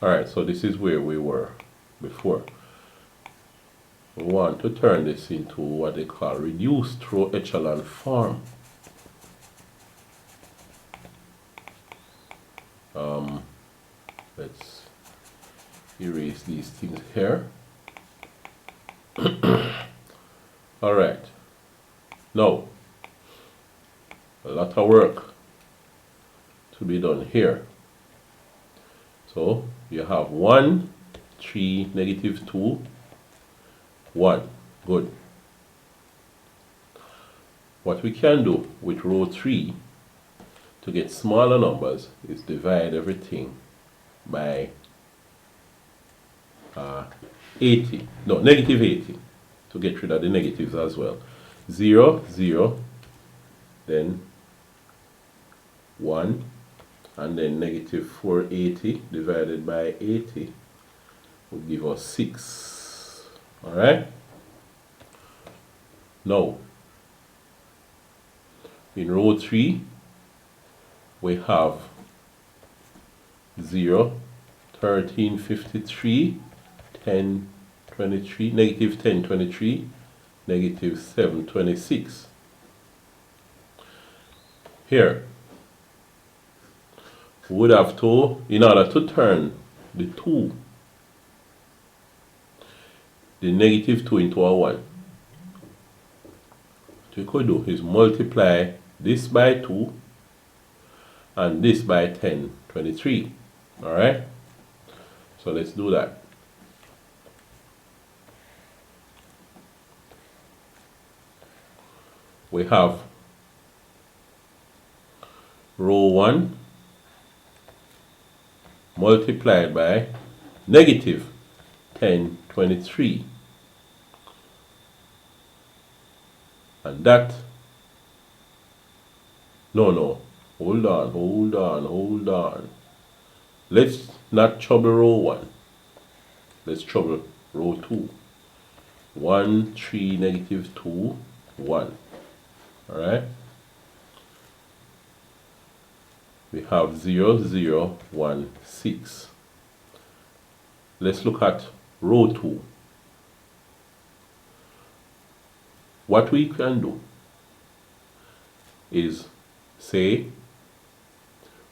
Alright, so this is where we were before. We want to turn this into what they call reduced row echelon form. Let's erase these things here. Alright, now a lot of work to be done here. So you have 1, 3, negative 2, 1. Good. What we can do with row 3 to get smaller numbers is divide everything by 80. No, negative 80 to get rid of the negatives as well. 0, 0, then 1, and then negative 480 divided by 80 will give us 6. Alright? Now, in row 3, we have 0, 13, 53, 10, 23, negative 10, 23, negative 7, 26. Here, we would have to, in order to turn the 2, the negative 2 into a 1, what we could do is multiply this by 2 and this by 10, 23. Alright? So let's do that. We have row 1 multiplied by negative 10, 23. And that, no, hold on. Let's not trouble row 1. Let's trouble row 2. 1, 3, negative 2, 1. Alright? We have 0, 0, 1, 6. Let's look at row 2. What we can do is say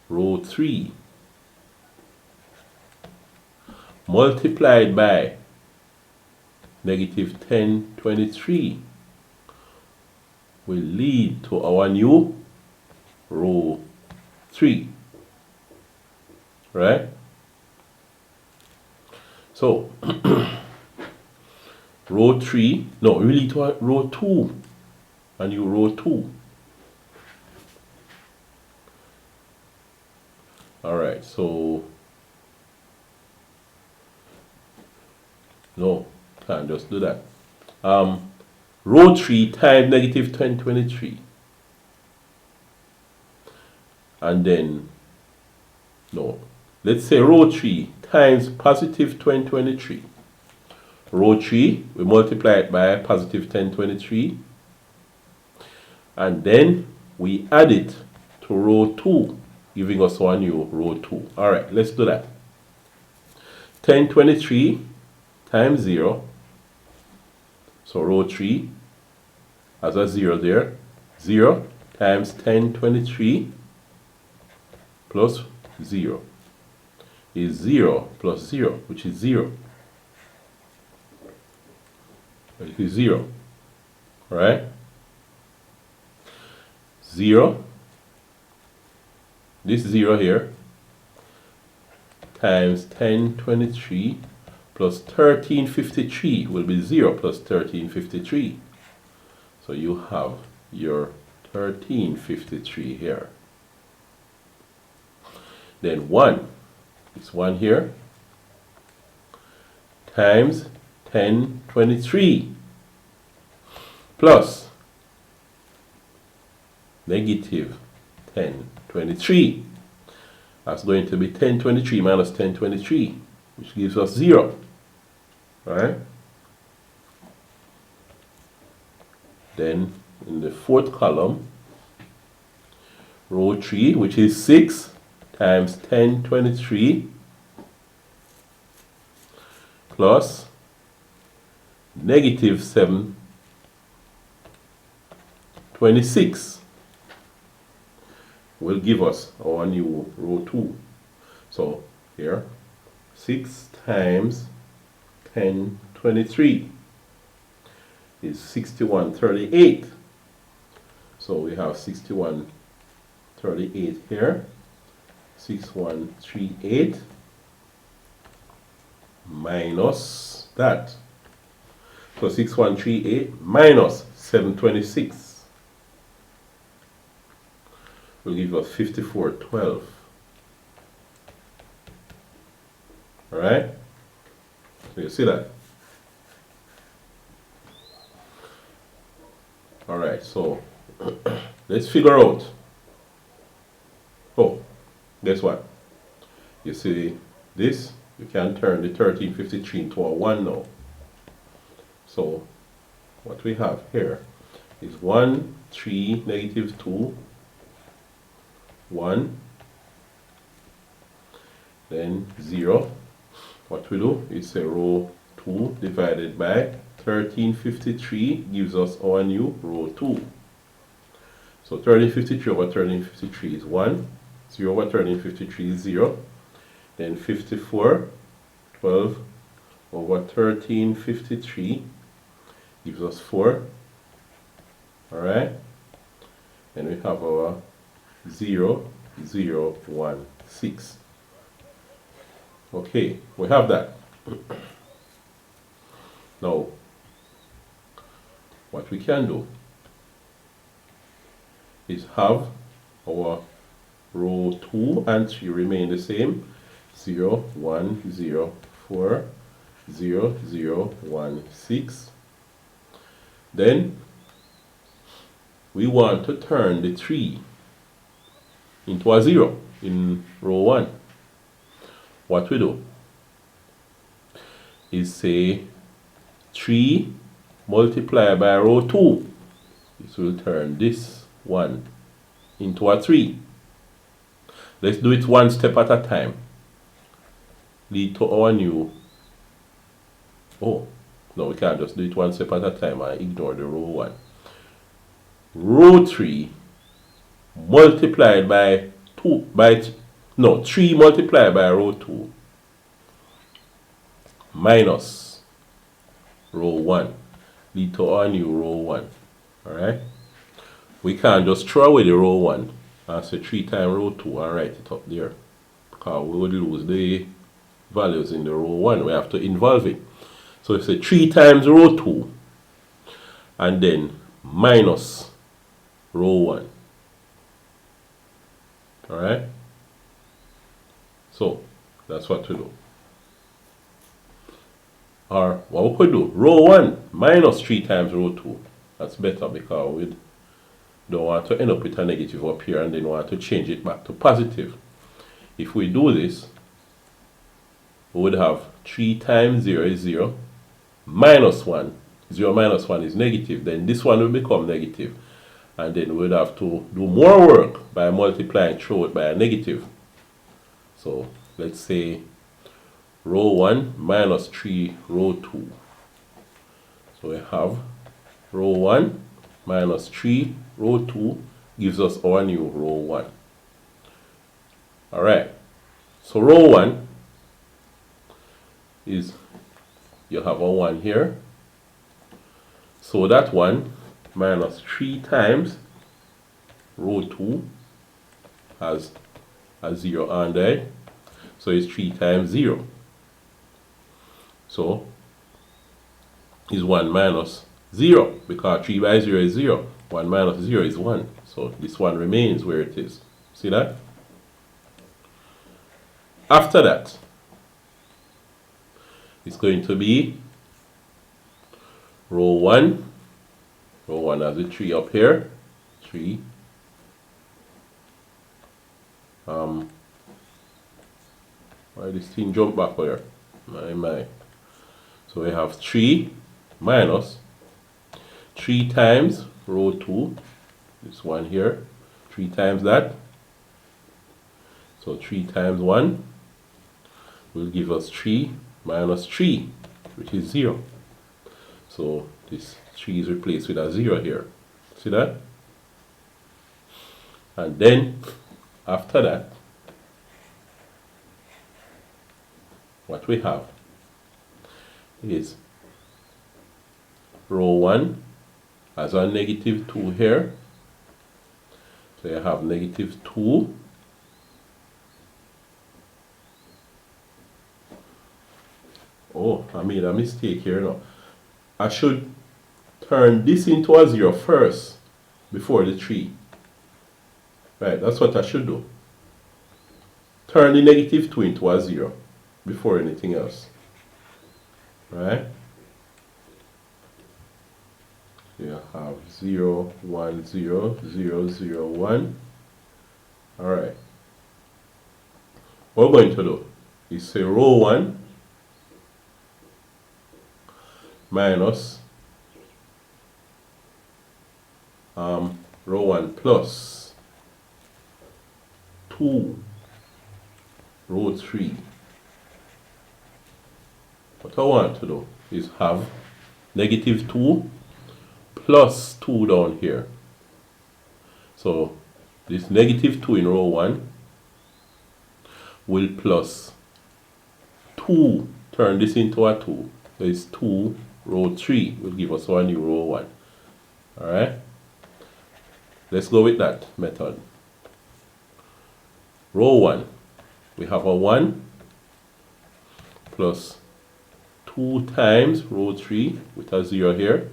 row 3 multiplied by negative 10, 23 will lead to our new row 3. Right? So, row 3, no, we lead to row 2, a new row 2. Alright, so, no, can't just do that. Row 3 times negative 10, 23. And then, no, let's say row 3 times positive 10, 23. Row 3, we multiply it by positive 10, 23. And then we add it to row 2, giving us one new row 2. Alright, let's do that. 10, 23 times 0. So row 3 has a 0 there. 0 times 10, 23 plus 0 is 0 plus 0, which is 0. It is 0. Alright? 0. This 0 here times 10, 23 plus 1353 will be 0 plus 1353. So you have your 1353 here. Then 1, it's 1 here, times 10, 23 plus negative 10, 23. That's going to be 10, 23 minus 10, 23, which gives us 0. Right? Then in the fourth column, row 3, which is 6 times 10, 23 plus negative 726 will give us our new row 2. So here, 6 times 1023 is 6138. So we have 6138 here. 6138 minus that. So 6138 minus 726 will give us 5412. Alright? So you see that? Alright, so let's figure out. Oh, guess what? You see this? You can turn the 1353 into a 1 now. So what we have here is 1, 3, negative 2, 1, then 0. What we do is say row 2 divided by 1353 gives us our new row 2. So 1353 over 1353 is 1, 0 over 1353 is 0, then 5412 over 1353 gives us 4. Alright, and we have our 0, 0, 1, 6. Okay, we have that. Now, what we can do is have our row 2 and 3 remain the same. 0, 1, 0, 4, 0, 0, 1, 6. Then we want to turn the 3 into a 0 in row 1. What we do is say 3 multiplied by row 2. This will turn this 1 into a 3. Let's do it one step at a time. Lead to our new. Oh, no, we can't just do it one step at a time and ignore the row 1. Row 3 multiplied by 2 3 multiplied by row 2 minus row 1 lead to our new row 1. Alright? We can't just throw away the row 1 and say 3 times row 2 and write it up there, because we would lose the values in the row 1. We have to involve it. So we say 3 times row 2 and then minus row 1. Alright? So that's what to do. Or what we could do, row 1 minus 3 times row 2. That's better, because we don't want to end up with a negative up here and then want to change it back to positive. If we do this, we would have 3 times 0 is 0, minus 1. 0 minus 1 is negative. Then this one will become negative. And then we would have to do more work by multiplying through it by a negative. So let's say row 1 minus 3 row 2. So we have row 1 minus 3 row 2 gives us our new row 1. Alright, so row 1 is, you have a 1 here. So that 1 minus 3 times row 2 has a 0 under it. So it's 3 times 0. So is 1 minus 0, because 3 by 0 is 0. 1 minus 0 is 1. So this one remains where it is. See that? After that, it's going to be row 1. Row 1 has a 3 up here. 3. Why this thing jump back here? My. So we have 3 minus 3 times row 2. This one here. 3 times that. So 3 times 1 will give us 3 minus 3. which is 0. So this 3 is replaced with a 0 here. See that? And then after that, what we have is row 1 has a negative 2 here. So you have negative 2. Oh, I made a mistake here now. I should turn this into a 0 first before the 3. Right, that's what I should do. Turn the negative 2 into a 0 before anything else. Right? You have 0, 1, 0, 0, 0, 1. Alright. What we're going to do is say row 1 minus row 1 plus 2 row 3. What I want to do is have negative 2 plus 2 down here. So this negative 2 in row 1 will plus 2, turn this into a 2. So it's 2 row 3 will give us our new row 1. Alright? Let's go with that method. Row 1, we have a 1 plus 2 times row 3 with a 0 here.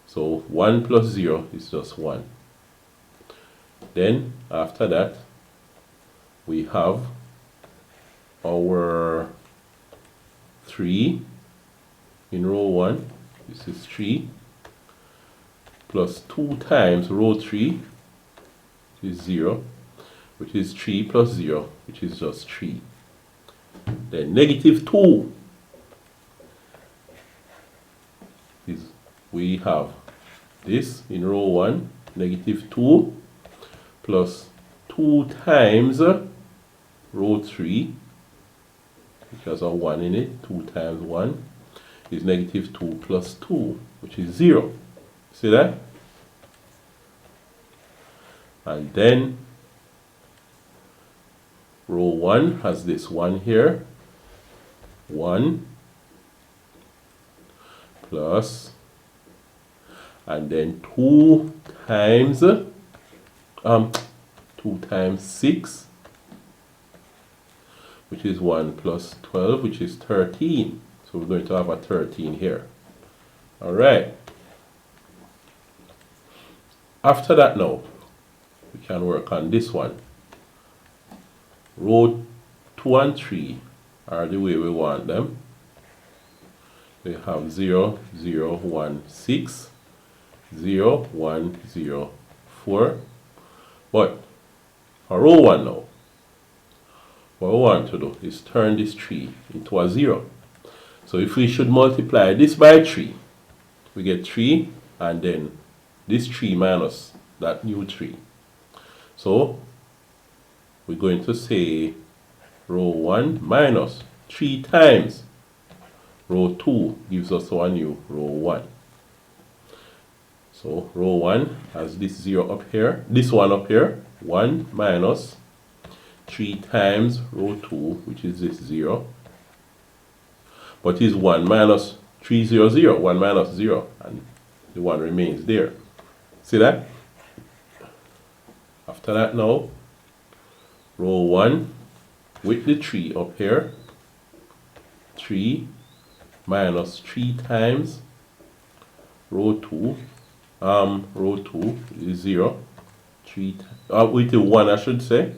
So 1 plus 0 is just 1. Then after that, we have our 3 in row 1. This is 3 plus 2 times row 3 is 0, which is 3 plus 0, which is just 3. Then negative 2 is, we have this in row 1, negative 2 plus 2 times row 3, which has a 1 in it. 2 times 1 is negative 2 plus 2, which is 0. See that? And then row 1 has this 1 here. 1 plus, and then 2 times 2 times 6, which is 1 plus 12, which is 13. So we're going to have a 13 here. Alright. After that now, we can work on this one. Row 2 and 3 are the way we want them. We have 0, 0, 1, 6, 0, 1, 0, 4. But for row 1 now, what we want to do is turn this 3 into a 0. So if we should multiply this by 3, we get 3 and then this 3 minus that new 3. So we're going to say row 1 minus 3 times row 2 gives us our new row 1. So row 1 has this 0 up here, this 1 up here, 1 minus 3 times row 2, which is this 0. But is 1 minus 3, 0, 0, 1 minus 0, and the 1 remains there. See that? After that now, row 1 with the 3 up here, 3 minus 3 times row 2, row 2 is 0, 3, with the 1 I should say,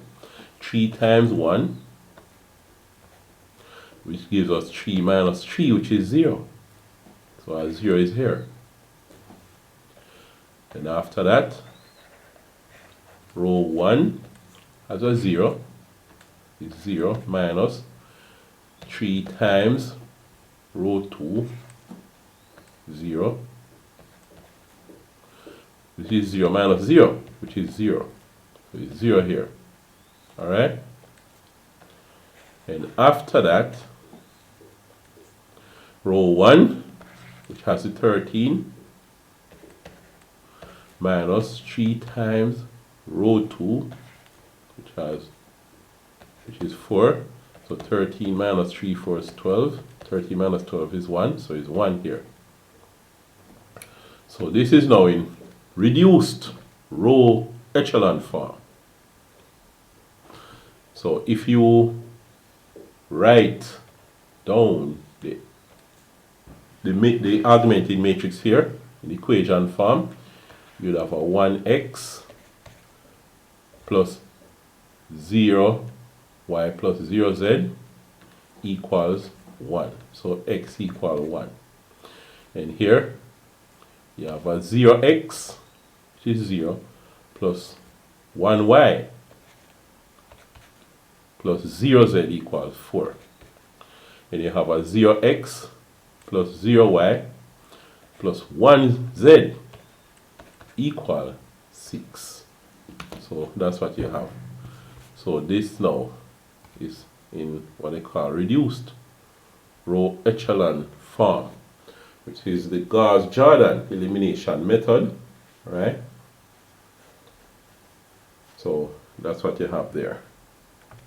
3 times 1, which gives us 3 minus 3, which is 0. So our 0 is here. And after that, row 1 has a 0, is 0 minus 3 times row 2, 0, which is 0 minus 0, which is 0. So it's 0 here. Alright? And after that, row 1, which has the 13, minus 3 times row 2, which is 4. So 13 minus 3, 4 is 12. 13 minus 12 is 1, so it's 1 here. So this is now in reduced row echelon form. So if you write down the augmented matrix here in the equation form, you'd have a 1x plus 0 y plus 0z equals 1. So x equals 1. And here you have a 0x, which is 0, plus 1y plus 0z equals 4. And you have a 0x plus 0y plus 1z equal 6. So that's what you have. So this now is in what they call reduced row echelon form, which is the Gauss-Jordan elimination method, right? So that's what you have there.